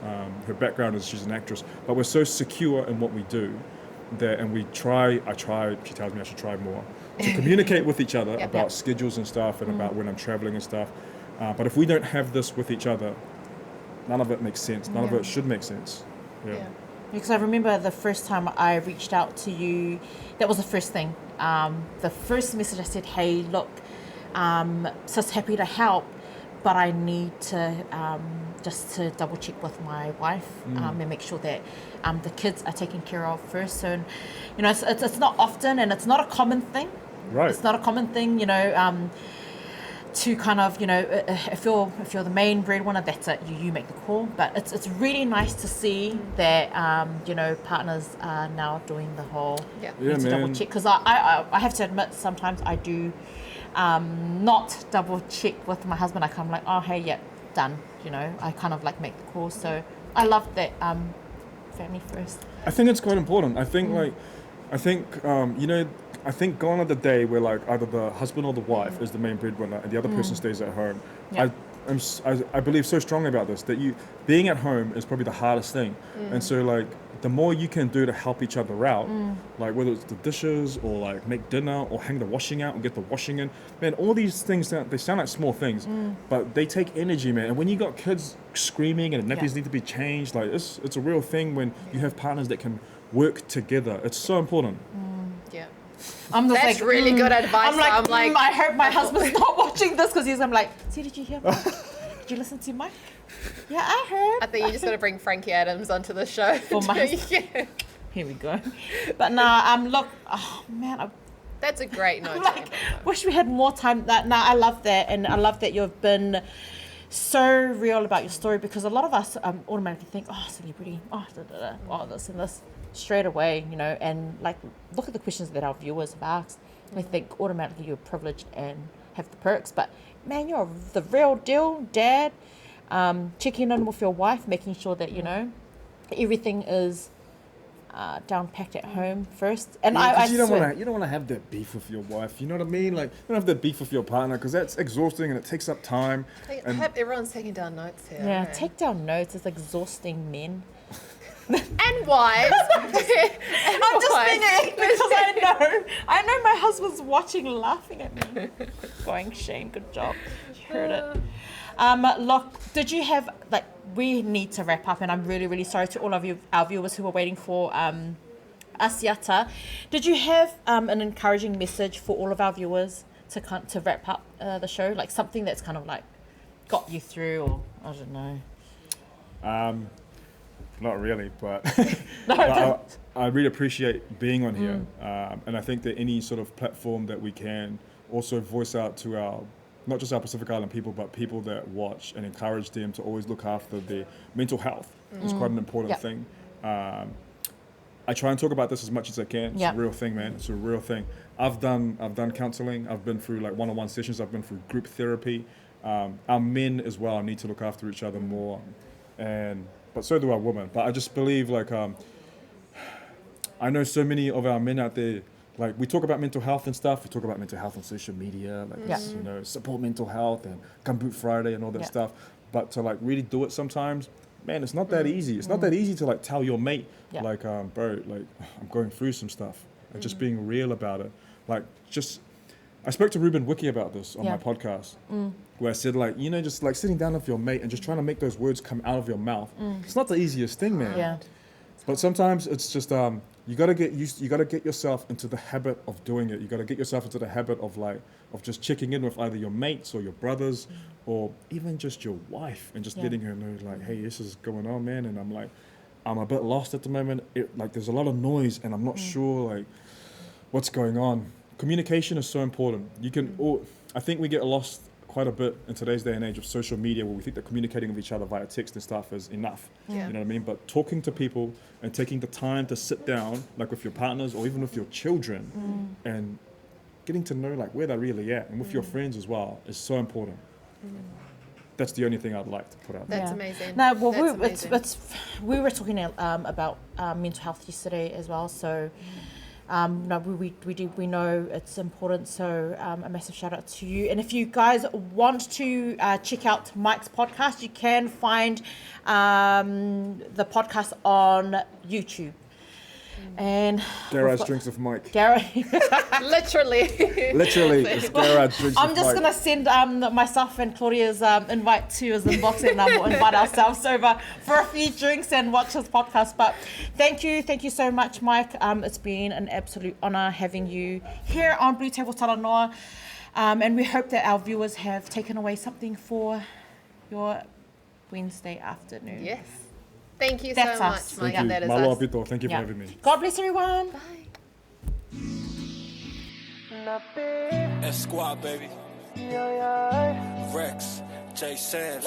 Her background is she's an actress, but we're so secure in what we do that, and she tells me I should try more to communicate with each other about schedules and stuff and about when I'm traveling and stuff. But if we don't have this with each other, none of it makes sense. None of it should make sense. Yeah. Because I remember the first time I reached out to you, that was the first thing. The first message I said, hey, look, sis, happy to help, but I need to just to double check with my wife and make sure that the kids are taken care of first. So, you know, it's not often and it's not a common thing. Right. It's not a common thing, you know, to kind of, you know, if you're the main breadwinner, that's it, you make the call. But it's really nice to see that, you know, partners are now doing the whole need to double check. Because I have to admit, sometimes I do not double check with my husband. I kind of like, oh, hey, yeah, done. You know, I kind of like make the call. So I love that family first. I think it's quite important. I think you know, I think gone are the day where like either the husband or the wife is the main breadwinner and the other person stays at home. Yeah. I believe so strongly about this, that being at home is probably the hardest thing. And so like the more you can do to help each other out, like whether it's the dishes or like make dinner or hang the washing out and get the washing in, man, all these things, they sound like small things, but they take energy, man. And when you got kids screaming and nappies need to be changed, like it's a real thing when you have partners that can work together. It's so important. Yeah. That's like, really good advice. I'm like, I hope my husband's not watching this because I'm like, see, did you hear Mike? Did you listen to Mike? Yeah, I heard. I think you just got to bring Frankie Adams onto the show. For my Here we go. But no, look, oh man, that's a great note. like, wish we had more time. I love that, and I love that you've been so real about your story, because a lot of us automatically think, oh, celebrity, oh, oh, this and this, straight away, you know, and like look at the questions that our viewers have asked. They think automatically you're privileged and have the perks, but man, you're the real deal, dad. Checking in with your wife, making sure that, you know, everything is down packed at home first. And you don't want to have that beef with your wife. You know what I mean? Like, you don't have that beef with your partner because that's exhausting and it takes up time. I hope everyone's taking down notes here. Yeah, take down notes. It's exhausting, men. And wives. I'm just thinking because I know my husband's watching, laughing at me, going, Shane, good job, you heard it. Look, did you have, like, we need to wrap up, and I'm really, really sorry to all of you, our viewers who are waiting for Asiata. Did you have an encouraging message for all of our viewers to wrap up the show, like something that's kind of like got you through, or I don't know? Not really, but No, I really appreciate being on here, and I think that any sort of platform that we can also voice out to our, not just our Pacific Island people, but people that watch, and encourage them to always look after their mental health is quite an important thing. I try and talk about this as much as I can. It's a real thing, man. It's a real thing. I've done counseling. I've been through like one-on-one sessions. I've been through group therapy. Our men as well need to look after each other more, but so do our women. But I just believe, like, I know so many of our men out there, like, we talk about mental health and stuff. We talk about mental health on social media, like, this, you know, support mental health and Gumboot Friday and all that stuff. But to, like, really do it sometimes, man, it's not that easy. It's not that easy to, like, tell your mate, like, bro, like, I'm going through some stuff. And just being real about it. Like, I spoke to Ruben Wiki about this on my podcast, where I said, like, you know, just like sitting down with your mate and just trying to make those words come out of your mouth. It's not the easiest thing, man. Yeah. But sometimes it's just you gotta get yourself into the habit of doing it. You gotta get yourself into the habit of just checking in with either your mates or your brothers or even just your wife and just letting her know, like, hey, this is going on, man. And I'm a bit lost at the moment. Like, there's a lot of noise and I'm not sure, like, what's going on. Communication is so important. I think we get lost quite a bit in today's day and age of social media, where we think that communicating with each other via text and stuff is enough. Yeah. You know what I mean? But talking to people and taking the time to sit down, like with your partners or even with your children, and getting to know like where they're really at, and with your friends as well, is so important. That's the only thing I'd like to put out there. That's amazing. No, well, That's amazing. we were talking about mental health yesterday as well. So, no, we know it's important. So, a massive shout out to you. And if you guys want to check out Mike's podcast, you can find the podcast on YouTube. And Garage Drinks with Mike. Literally. Literally, it's Garage Drinks I'm with just Mike. going to send myself and Claudia's invite to his inbox, and we'll invite ourselves over for a few drinks and watch his podcast. But thank you so much, Mike. It's been an absolute honour having you here on BluTable Talanoa. And we hope that our viewers have taken away something for your Wednesday afternoon. Yes. Thank you That's so us. much, Mike. Thank you. That is Malo us. apito. Thank you Yeah. for having me. God bless everyone. Squad, baby. Rex, J Sands.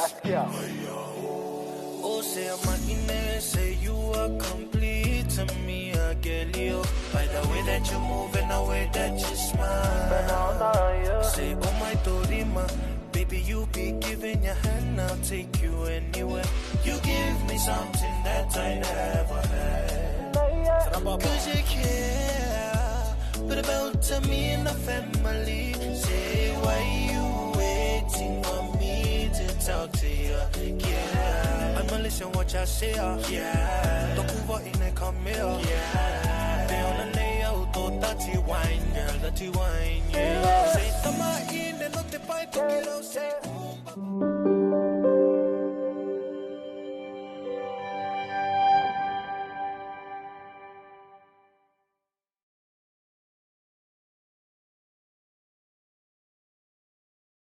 Oh, say I'm say you are complete to me, Agelio. By the way that you move and the way that you smile. Say, oh my Dorima, baby, you be giving your hand, I'll take you anywhere. You give me something that I never had. Cause you care, but about to me and the family. Say, why you waiting for me to talk to you? Yeah, I'ma listen what y'all say. Yeah, don't move in and come here. Yeah, they on the nail, dirty wine, girl, dirty wine. Yeah, say, tama in and not the pipe, say.